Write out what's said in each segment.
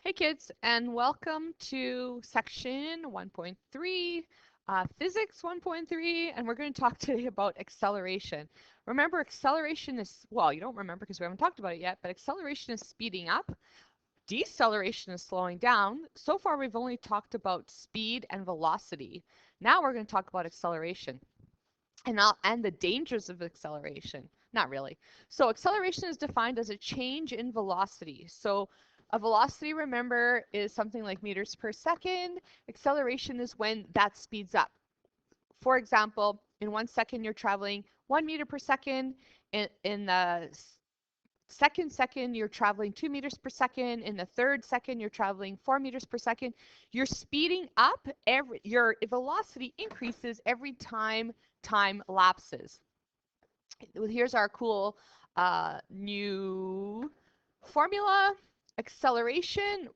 Hey kids, and welcome to section 1.3, physics 1.3, and we're going to talk today about acceleration. Remember, acceleration is, well, you don't remember because we haven't talked about it yet, but acceleration is speeding up, deceleration is slowing down. So far, we've only talked about speed and velocity. Now we're going to talk about acceleration and the dangers of acceleration. Not really. So acceleration is defined as a change in velocity. So a velocity, remember, is something like meters per second. Acceleration is when that speeds up. For example, in 1 second, you're traveling 1 meter per second. In the second, you're traveling 2 meters per second. In the third second, you're traveling 4 meters per second. You're speeding up. Your velocity increases every time time lapses. Here's our cool new formula. Acceleration,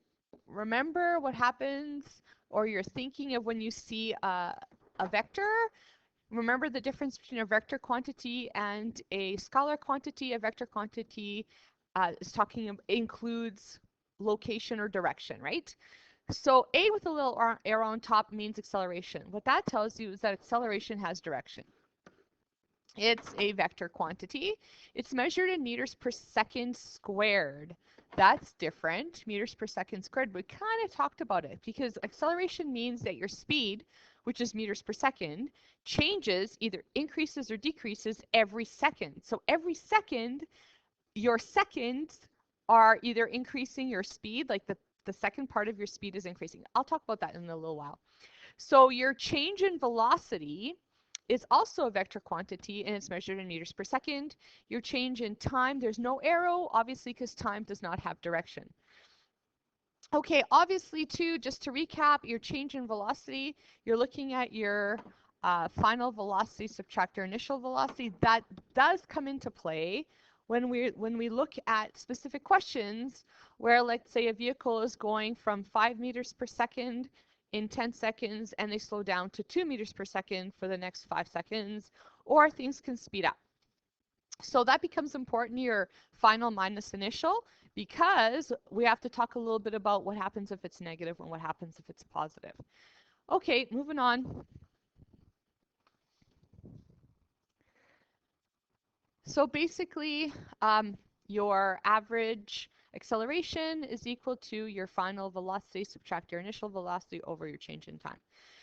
remember what happens, or you're thinking of when you see a vector. Remember the difference between a vector quantity and a scalar quantity. A vector quantity includes location or direction, right? So A with a little arrow on top means acceleration. What that tells you is that acceleration has direction. It's a vector quantity. It's measured in meters per second squared. That's different, meters per second squared. We kind of talked about it because acceleration means that your speed, which is meters per second, changes, either increases or decreases every second. So every second, your seconds are either increasing your speed, like the second part of your speed is increasing. I'll talk about that in a little while. So your change in velocity is also a vector quantity, and it's measured in meters per second. Your change in time, there's no arrow, obviously, because time does not have direction. Okay, obviously, too, just to recap, your change in velocity, you're looking at your final velocity subtract your initial velocity. That does come into play when we look at specific questions where, let's say, a vehicle is going from 5 meters per second in 10 seconds and they slow down to 2 meters per second for the next 5 seconds, or things can speed up. So that becomes important, your final minus initial, because we have to talk a little bit about what happens if it's negative and what happens if it's positive. Okay, moving on. So basically, your average acceleration is equal to your final velocity subtract your initial velocity over your change in time.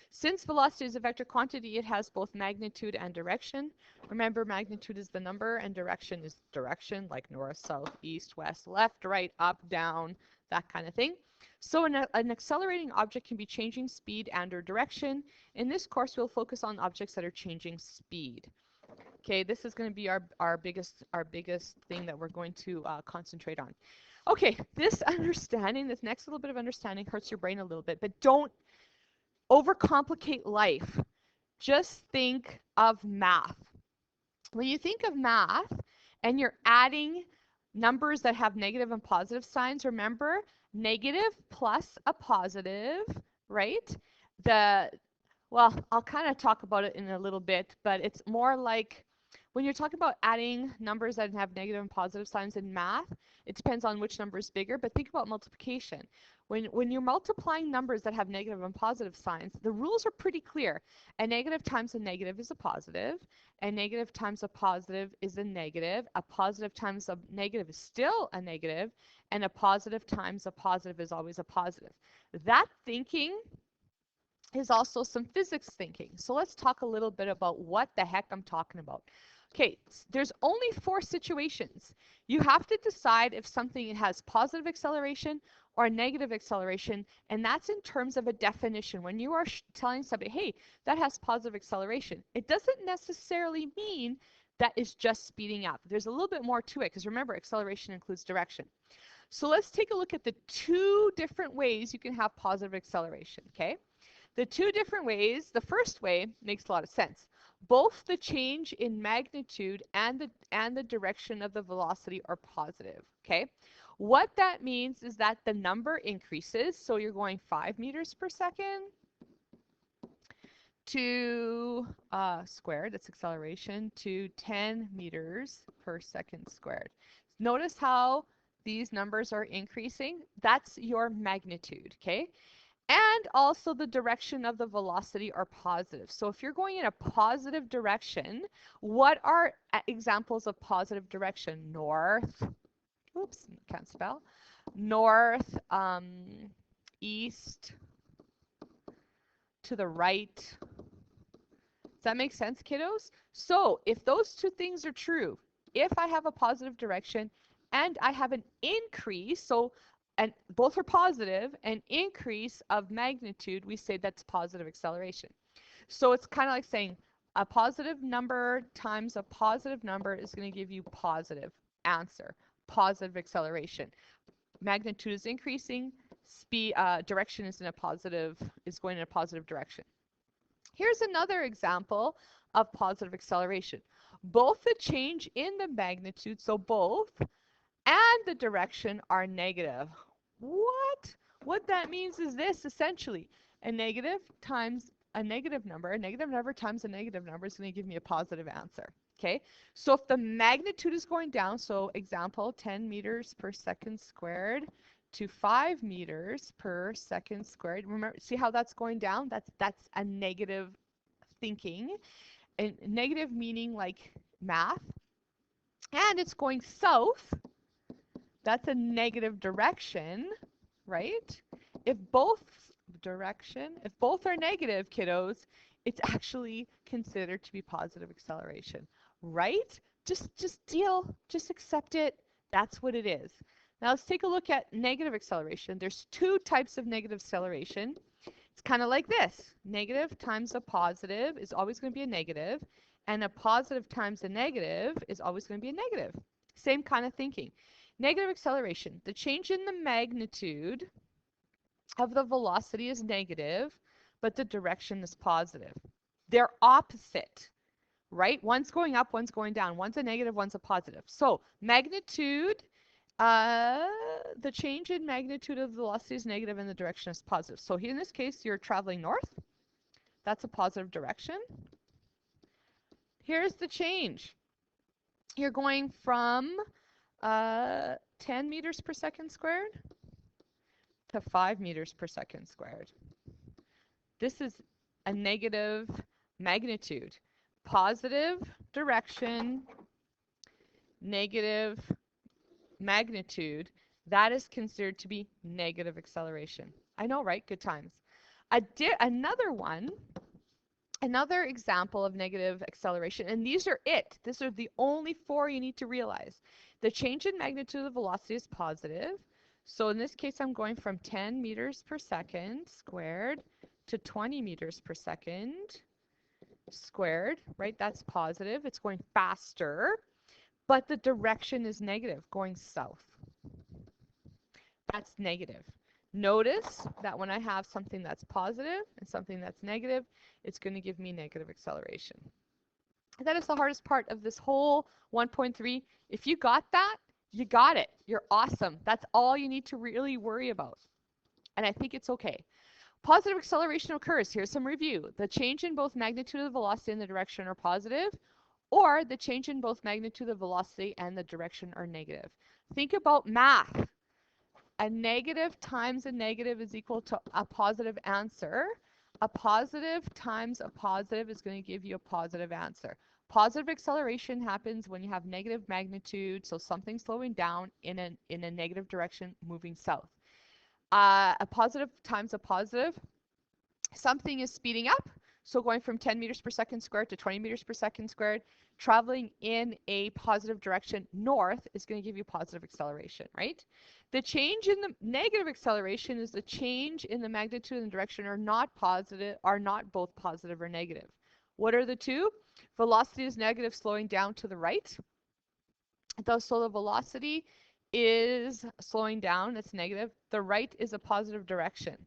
Since velocity is a vector quantity, it has both magnitude and direction. Remember, magnitude is the number and direction is direction, like north, south, east, west, left, right, up, down, that kind of thing. So an accelerating object can be changing speed and or direction. In this course, we'll focus on objects that are changing speed. Okay, this is going to be our biggest thing that we're going to concentrate on. Okay, this next little bit of understanding hurts your brain a little bit, but don't overcomplicate life. Just think of math. When you think of math and you're adding numbers that have negative and positive signs, remember, negative plus a positive, right? Well, I'll kind of talk about it in a little bit, but it's more like when you're talking about adding numbers that have negative and positive signs in math, it depends on which number is bigger, but think about multiplication. When you're multiplying numbers that have negative and positive signs, the rules are pretty clear. A negative times a negative is a positive. A negative times a positive is a negative. A positive times a negative is still a negative. And a positive times a positive is always a positive. That thinking is also some physics thinking. So let's talk a little bit about what the heck I'm talking about. Okay, there's only 4 situations. You have to decide if something has positive acceleration or negative acceleration, and that's in terms of a definition. When you are telling somebody, hey, that has positive acceleration, it doesn't necessarily mean that is just speeding up. There's a little bit more to it, because remember, acceleration includes direction. So let's take a look at the 2 different ways you can have positive acceleration, okay? The 2 different ways, the first way makes a lot of sense. Both the change in magnitude and the direction of the velocity are positive, okay? What that means is that the number increases, so you're going 5 meters per second to squared, that's acceleration, to 10 meters per second squared. Notice how these numbers are increasing, that's your magnitude, okay? And also the direction of the velocity are positive. So if you're going in a positive direction, what are examples of positive direction? North, oops, can't spell, north, east, to the right. Does that make sense, kiddos? So if those two things are true, if I have a positive direction and I have an increase, and both are positive, an increase of magnitude, we say that's positive acceleration. So it's kind of like saying a positive number times a positive number is going to give you positive answer, positive acceleration. Magnitude is increasing, direction is going in a positive direction. Here's another example of positive acceleration. Both the change in the magnitude, so both, and the direction are negative. What? What that means is this, essentially. A negative times a negative number times a negative number is going to give me a positive answer. Okay? So if the magnitude is going down, so example, 10 meters per second squared to 5 meters per second squared. Remember, see how that's going down? That's a negative thinking. And negative meaning like math. And it's going south. That's a negative direction, right? If both are negative, kiddos, it's actually considered to be positive acceleration, right? Just accept it. That's what it is. Now let's take a look at negative acceleration. There's two types of negative acceleration. It's kind of like this. Negative times a positive is always going to be a negative, and a positive times a negative is always going to be a negative. Same kind of thinking. Negative acceleration. The change in the magnitude of the velocity is negative, but the direction is positive. They're opposite, right? One's going up, one's going down. One's a negative, one's a positive. So magnitude, the change in magnitude of the velocity is negative and the direction is positive. So here in this case, you're traveling north. That's a positive direction. Here's the change. You're going from 10 meters per second squared to 5 meters per second squared. This is a negative magnitude. Positive direction, negative magnitude, that is considered to be negative acceleration. I know, right? Good times. Another example of negative acceleration, and these are it. These are the only four you need to realize. The change in magnitude of the velocity is positive. So in this case, I'm going from 10 meters per second squared to 20 meters per second squared, right? That's positive. It's going faster, but the direction is negative, going south. That's negative. Notice that when I have something that's positive and something that's negative, it's going to give me negative acceleration. That is the hardest part of this whole 1.3. If you got that, you got it. You're awesome. That's all you need to really worry about. And I think it's okay. Positive acceleration occurs. Here's some review. The change in both magnitude of the velocity and the direction are positive, or the change in both magnitude of the velocity and the direction are negative. Think about math. A negative times a negative is equal to a positive answer. A positive times a positive is going to give you a positive answer. Positive acceleration happens when you have negative magnitude, so something slowing down in a negative direction moving south. A positive times a positive, something is speeding up, so going from 10 meters per second squared to 20 meters per second squared, traveling in a positive direction north is going to give you positive acceleration, right? The change in the negative acceleration is the change in the magnitude and direction are not both positive or negative. What are the two? Velocity is negative, slowing down to the right. So the velocity is slowing down, it's negative. The right is a positive direction.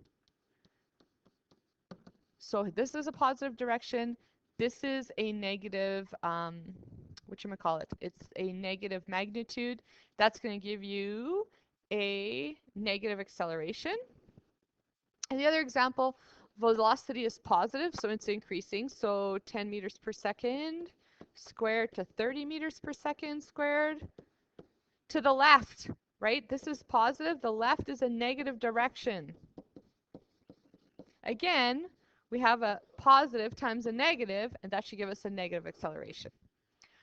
So this is a positive direction. This is a negative, whatchamacallit? It's a negative magnitude. That's going to give you a negative acceleration. And the other example, velocity is positive, so it's increasing. So 10 meters per second squared to 30 meters per second squared. To the left, right? This is positive. The left is a negative direction. Again, we have a positive times a negative, and that should give us a negative acceleration.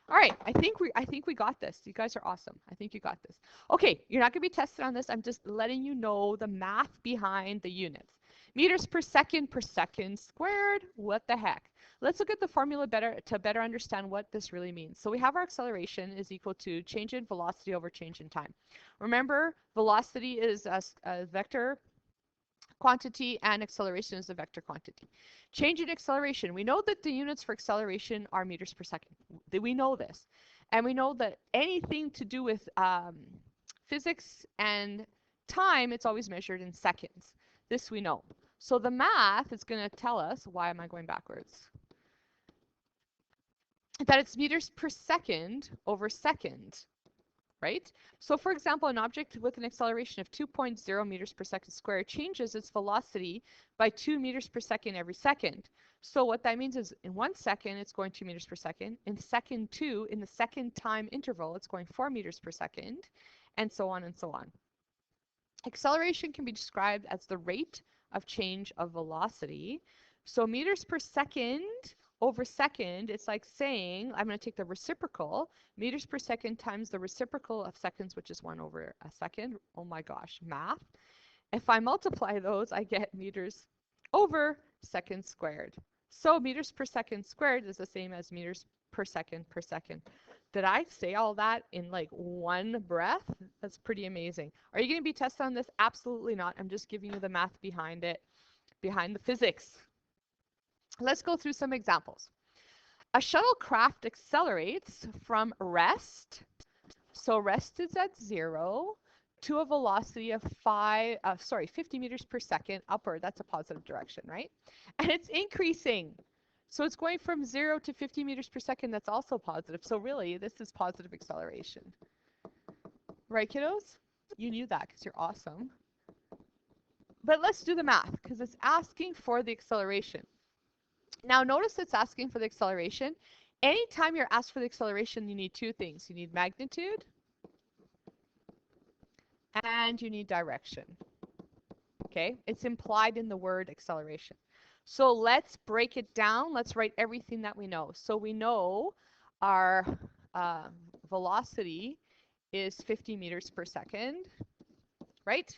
All right, I think we got this. You guys are awesome. I think you got this. Okay, you're not going to be tested on this. I'm just letting you know the math behind the units. Meters per second squared. What the heck? Let's look at the formula to better understand what this really means. So we have our acceleration is equal to change in velocity over change in time. Remember, velocity is a vector quantity and acceleration is a vector quantity. Change in acceleration. We know that the units for acceleration are meters per second. We know this. And we know that anything to do with physics and time, it's always measured in seconds. This we know. So the math is going to tell us, why am I going backwards? That it's meters per second over second. Right? So for example, an object with an acceleration of 2.0 meters per second squared changes its velocity by 2 meters per second every second. So what that means is in 1 second, it's going 2 meters per second. In second 2, in the second time interval, it's going 4 meters per second, and so on and so on. Acceleration can be described as the rate of change of velocity. So meters per second over second, it's like saying, I'm going to take the reciprocal, meters per second times the reciprocal of seconds, which is 1 over a second. Oh my gosh, math. If I multiply those, I get meters over second squared. So meters per second squared is the same as meters per second per second. Did I say all that in like one breath? That's pretty amazing. Are you going to be tested on this? Absolutely not. I'm just giving you the math behind it, behind the physics. Let's go through some examples. A shuttlecraft accelerates from rest, so rest is at 0, to a velocity of 50 meters per second upward. That's a positive direction, right? And it's increasing. So it's going from 0 to 50 meters per second. That's also positive. So really, this is positive acceleration. Right, kiddos? You knew that because you're awesome. But let's do the math because it's asking for the acceleration. Now notice it's asking for the acceleration. Anytime you're asked for the acceleration, you need two things. You need magnitude and you need direction. Okay, it's implied in the word acceleration. So let's break it down. Let's write everything that we know. So we know our velocity is 50 meters per second, right?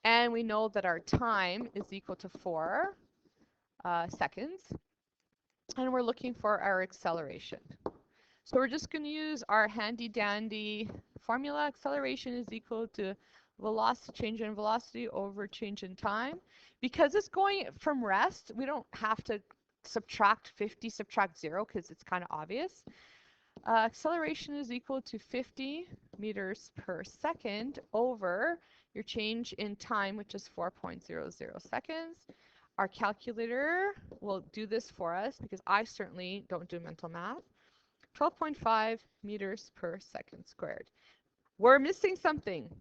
And we know that our time is equal to 4 seconds. And we're looking for our acceleration. So we're just going to use our handy dandy formula. Acceleration is equal to velocity, change in velocity over change in time. Because it's going from rest, we don't have to subtract 50, subtract 0, because it's kind of obvious. Acceleration is equal to 50 meters per second over your change in time, which is 4.00 seconds. Our calculator will do this for us because I certainly don't do mental math. 12.5 meters per second squared. We're missing something.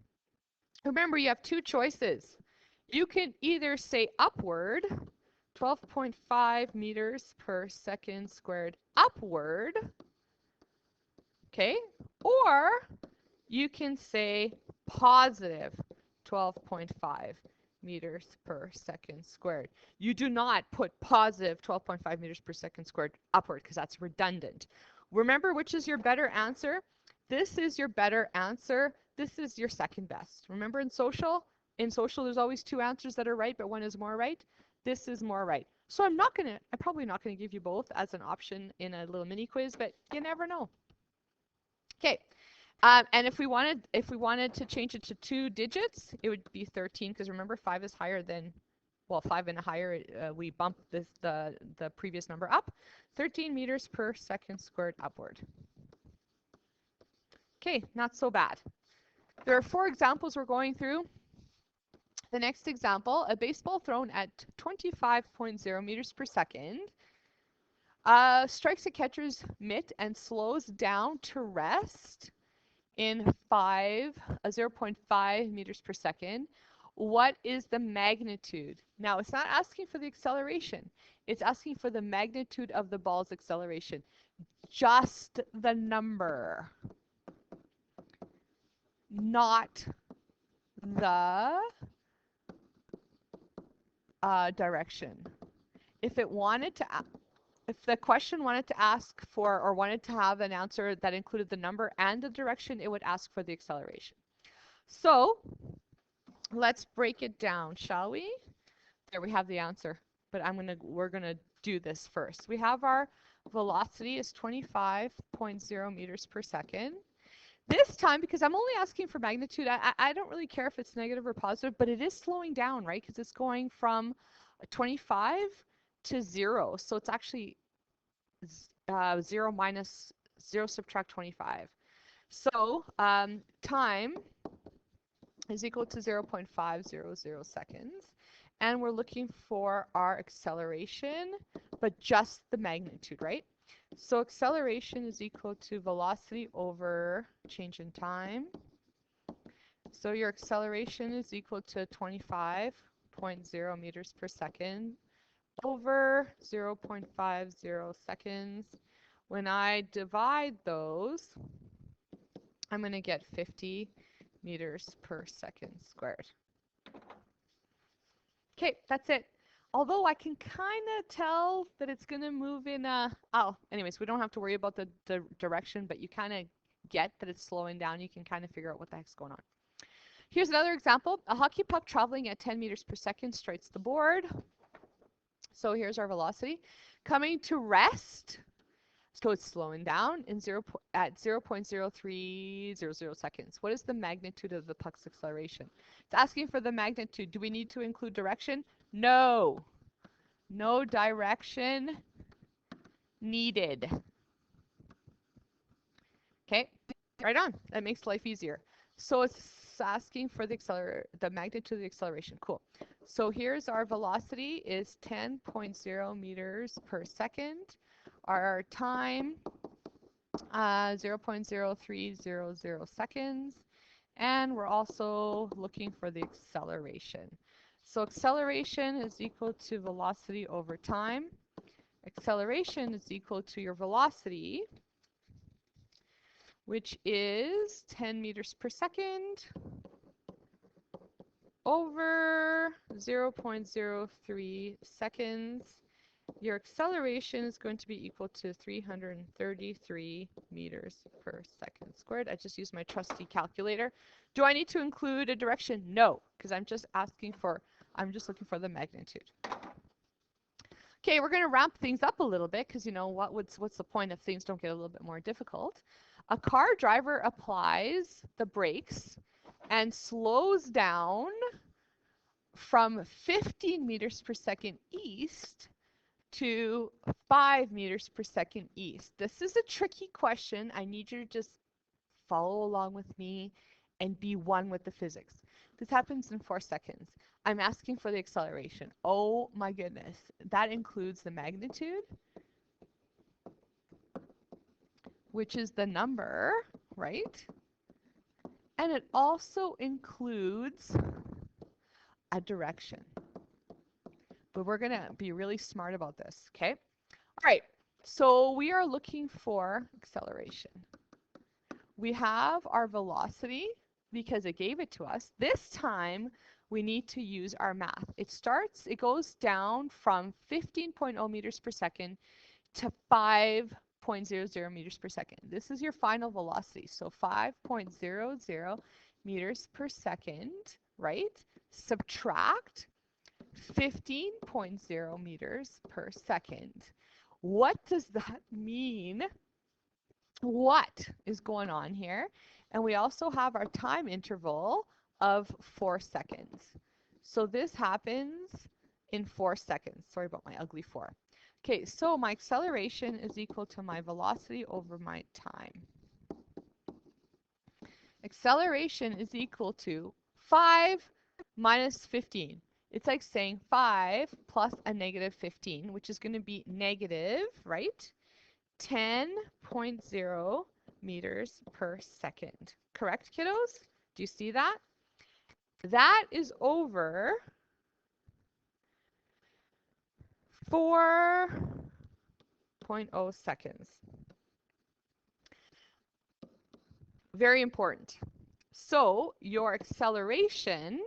Remember, you have two choices. You can either say upward, 12.5 meters per second squared upward, okay? Or you can say positive 12.5 meters per second squared. You do not put positive 12.5 meters per second squared upward because that's redundant. Remember which is your better answer? This is your better answer. This is your second best. Remember in social there's always two answers that are right, but one is more right. This is more right. So I'm probably not gonna give you both as an option in a little mini quiz, but you never know. Okay. And if we wanted to change it to 2 digits, it would be 13 because remember 5 is higher than, well, 5 and higher, we bump the previous number up. 13 meters per second squared upward. Okay, not so bad. There are 4 examples we're going through. The next example, a baseball thrown at 25.0 meters per second strikes a catcher's mitt and slows down to rest in 0.5 meters per second. What is the magnitude? Now, it's not asking for the acceleration. It's asking for the magnitude of the ball's acceleration. Just the number, not the direction. If it wanted to, if the question wanted to ask for or wanted to have an answer that included the number and the direction, it would ask for the acceleration. So let's break it down, shall we? There we have the answer, but we're gonna do this first. We have our velocity is 25.0 meters per second. This time, because I'm only asking for magnitude, I don't really care if it's negative or positive, but it is slowing down, right? Because it's going from 25 to 0. So it's actually 0 minus 0 subtract 25. So time is equal to 0.500 seconds. And we're looking for our acceleration, but just the magnitude, right? So acceleration is equal to velocity over change in time. So your acceleration is equal to 25.0 meters per second over 0.50 seconds. When I divide those, I'm going to get 50 meters per second squared. Okay, that's it. Although I can kind of tell that it's going to move in anyways, we don't have to worry about the direction, but you kind of get that it's slowing down. You can kind of figure out what the heck's going on. Here's another example. A hockey puck traveling at 10 meters per second strikes the board. So here's our velocity. Coming to rest, so it's slowing down at 0.0300 seconds. What is the magnitude of the puck's acceleration? It's asking for the magnitude. Do we need to include direction? No. No direction needed. Okay, right on. That makes life easier. So it's asking for the magnitude of the acceleration. Cool. So here's our velocity is 10.0 meters per second. Our time, 0.0300 seconds. And we're also looking for the acceleration. So acceleration is equal to velocity over time. Acceleration is equal to your velocity, which is 10 meters per second over 0.03 seconds. Your acceleration is going to be equal to 333 meters per second squared. I just used my trusty calculator. Do I need to include a direction? No, because I'm just looking for the magnitude. Okay, we're going to ramp things up a little bit because you know what's the point if things don't get a little bit more difficult? A car driver applies the brakes and slows down from 15 meters per second east to 5 meters per second east. This is a tricky question. I need you to just follow along with me and be one with the physics. This happens in 4 seconds. I'm asking for the acceleration. Oh my goodness. That includes the magnitude, which is the number, right? And it also includes a direction. But we're going to be really smart about this, okay? All right, so we are looking for acceleration. We have our velocity because it gave it to us. This time, we need to use our math. It goes down from 15.0 meters per second to 5.00 meters per second. This is your final velocity. So 5.00 meters per second, right? Subtract 15.0 meters per second. What does that mean? What is going on here? And we also have our time interval of 4 seconds. So this happens in 4 seconds. Sorry about my ugly 4. Okay, so my acceleration is equal to my velocity over my time. Acceleration is equal to 5 minus 15. It's like saying 5 plus a negative 15, which is going to be negative, right? 10.0 meters per second. Correct, kiddos? Do you see that? That is over 4.0 seconds. Very important. So your acceleration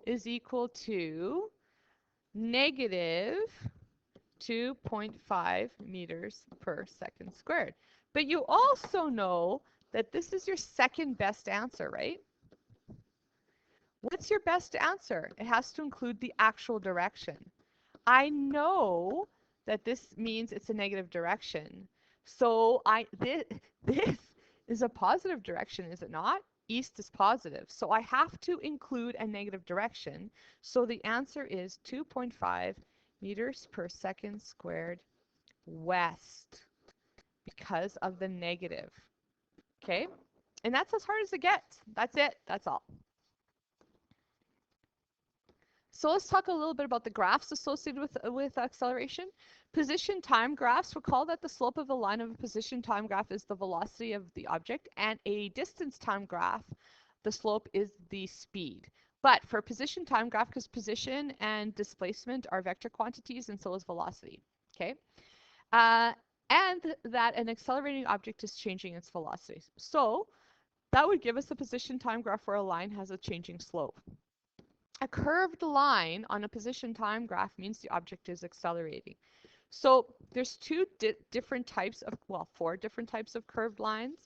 is equal to negative 2.5 meters per second squared. But you also know that this is your second best answer, right? What's your best answer? It has to include the actual direction. I know that this means it's a negative direction. So this is a positive direction, is it not? East is positive. So I have to include a negative direction. So the answer is 2.5 meters per second squared west because of the negative. Okay? And that's as hard as it gets. That's it. That's all. So let's talk a little bit about the graphs associated with acceleration. Position time graphs, recall that the slope of the line of a position time graph is the velocity of the object, and a distance time graph, the slope is the speed. But for position time graph, because position and displacement are vector quantities, and so is velocity, okay? And that an accelerating object is changing its velocity. So that would give us a position time graph where a line has a changing slope. A curved line on a position time graph means the object is accelerating. So there's different types of, well, 4 different types of curved lines.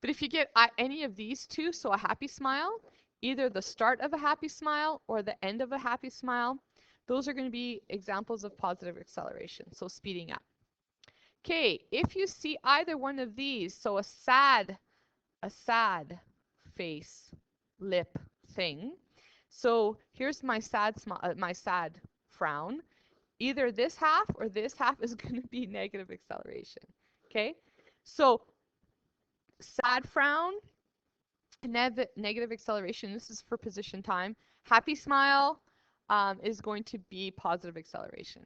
But if you get any of these two, so a happy smile, either the start of a happy smile or the end of a happy smile, those are going to be examples of positive acceleration, so speeding up. Okay, if you see either one of these, so a sad face, lip thing. So here's my sad frown. Either this half or this half is going to be negative acceleration. Okay, so sad frown, negative acceleration. This is for position time. Happy smile is going to be positive acceleration.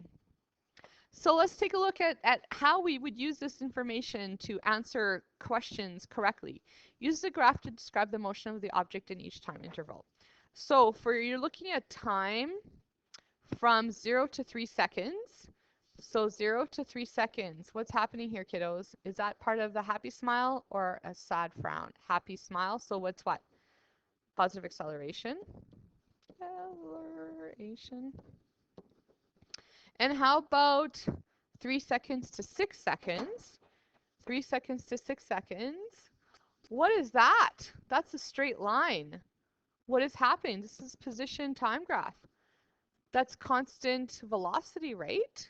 So let's take a look at how we would use this information to answer questions correctly. Use the graph to describe the motion of the object in each time interval. So you're looking at time from 0 to 3 seconds. So 0 to 3 seconds. What's happening here, kiddos? Is that part of the happy smile or a sad frown? Happy smile. So what's what? Positive acceleration. Acceleration. And how about 3 seconds to 6 seconds? 3 seconds to 6 seconds. What is that? That's a straight line. What is happening? This is position time graph. That's constant velocity, right?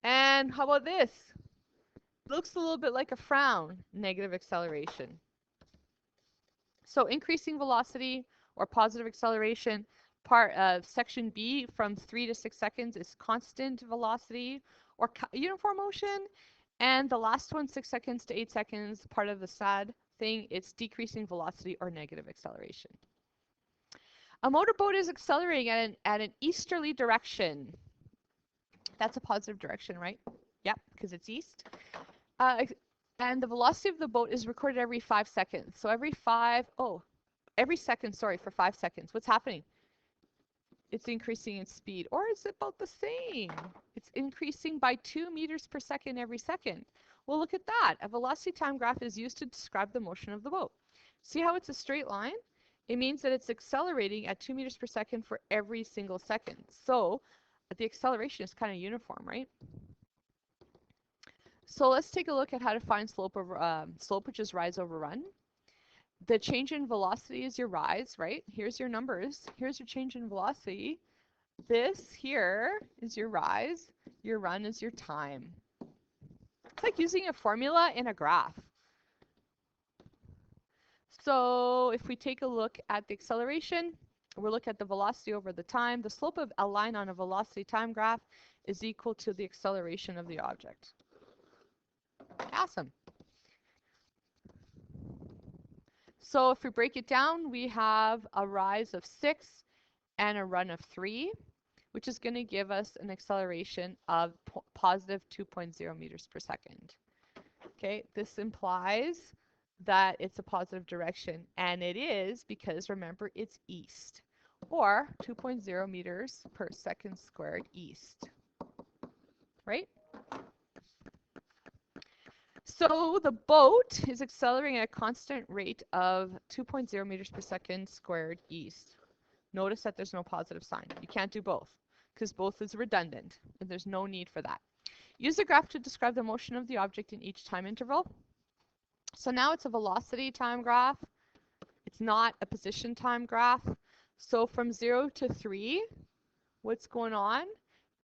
And how about this? Looks a little bit like a frown, negative acceleration. So increasing velocity or positive acceleration, part of section B from 3 to 6 seconds is constant velocity or uniform motion. And the last one, 6 seconds to 8 seconds, part of the sad thing, it's decreasing velocity or negative acceleration. A motorboat is accelerating at an easterly direction. That's a positive direction, right? Yep, because it's east. And the velocity of the boat is recorded every 5 seconds. So every second, sorry, for 5 seconds. What's happening? It's increasing in speed. Or is it about the same? It's increasing by 2 meters per second every second. Well, look at that. A velocity time graph is used to describe the motion of the boat. See how it's a straight line? It means that it's accelerating at 2 meters per second for every single second. So the acceleration is kind of uniform, right? So let's take a look at how to find slope, which is rise over run. The change in velocity is your rise, right? Here's your numbers. Here's your change in velocity. This here is your rise. Your run is your time. It's like using a formula in a graph. So if we take a look at the acceleration, we'll look at the velocity over the time. The slope of a line on a velocity time graph is equal to the acceleration of the object. Awesome. So if we break it down, we have a rise of 6 and a run of 3, which is going to give us an acceleration of positive 2.0 meters per second. Okay, this implies that it's a positive direction, and it is because, remember, it's east, or 2.0 meters per second squared east, right? So the boat is accelerating at a constant rate of 2.0 meters per second squared east. Notice that there's no positive sign. You can't do both because both is redundant and there's no need for that. Use a graph to describe the motion of the object in each time interval. So now it's a velocity time graph. It's not a position time graph. So from 0 to 3, what's going on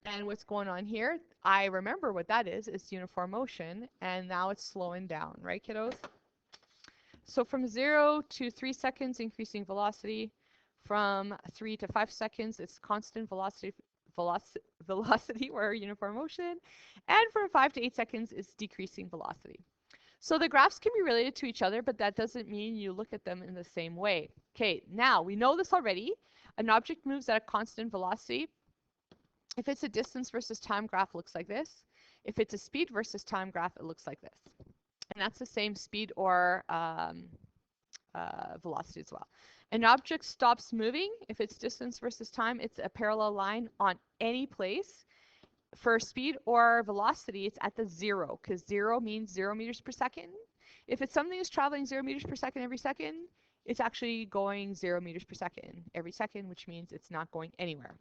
and what's going on here, I remember what that is. It's uniform motion, and now it's slowing down, right, kiddos? So from 0 to 3 seconds, increasing velocity. From 3 to 5 seconds, it's constant velocity or uniform motion. And from 5 to 8 seconds, it's decreasing velocity. So the graphs can be related to each other, but that doesn't mean you look at them in the same way. Okay, now we know this already. An object moves at a constant velocity. If it's a distance versus time graph, it looks like this. If it's a speed versus time graph, it looks like this. And that's the same speed or velocity as well. An object stops moving. If it's distance versus time, it's a parallel line on any place. For speed or velocity, it's at the 0, because 0 means 0 meters per second. If it's something that's traveling 0 meters per second every second, it's actually going 0 meters per second every second, which means it's not going anywhere.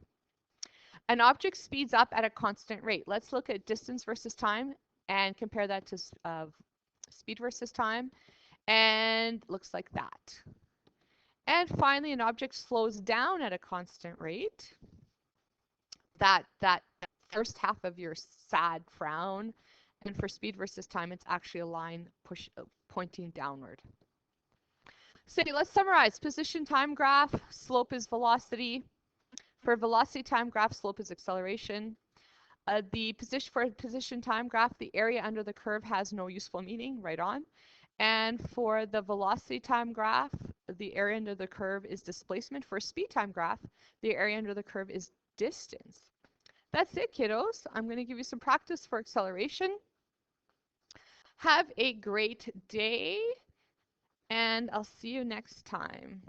An object speeds up at a constant rate. Let's look at distance versus time and compare that to speed versus time, and looks like that. And finally, an object slows down at a constant rate. That first half of your sad frown, and for speed versus time, it's actually a line pointing downward. So let's summarize. Position time graph, slope is velocity. For velocity time graph, slope is acceleration. For position time graph, the area under the curve has no useful meaning, right on. And for the velocity time graph, the area under the curve is displacement. For speed time graph, the area under the curve is distance. That's it, kiddos. I'm going to give you some practice for acceleration. Have a great day, and I'll see you next time.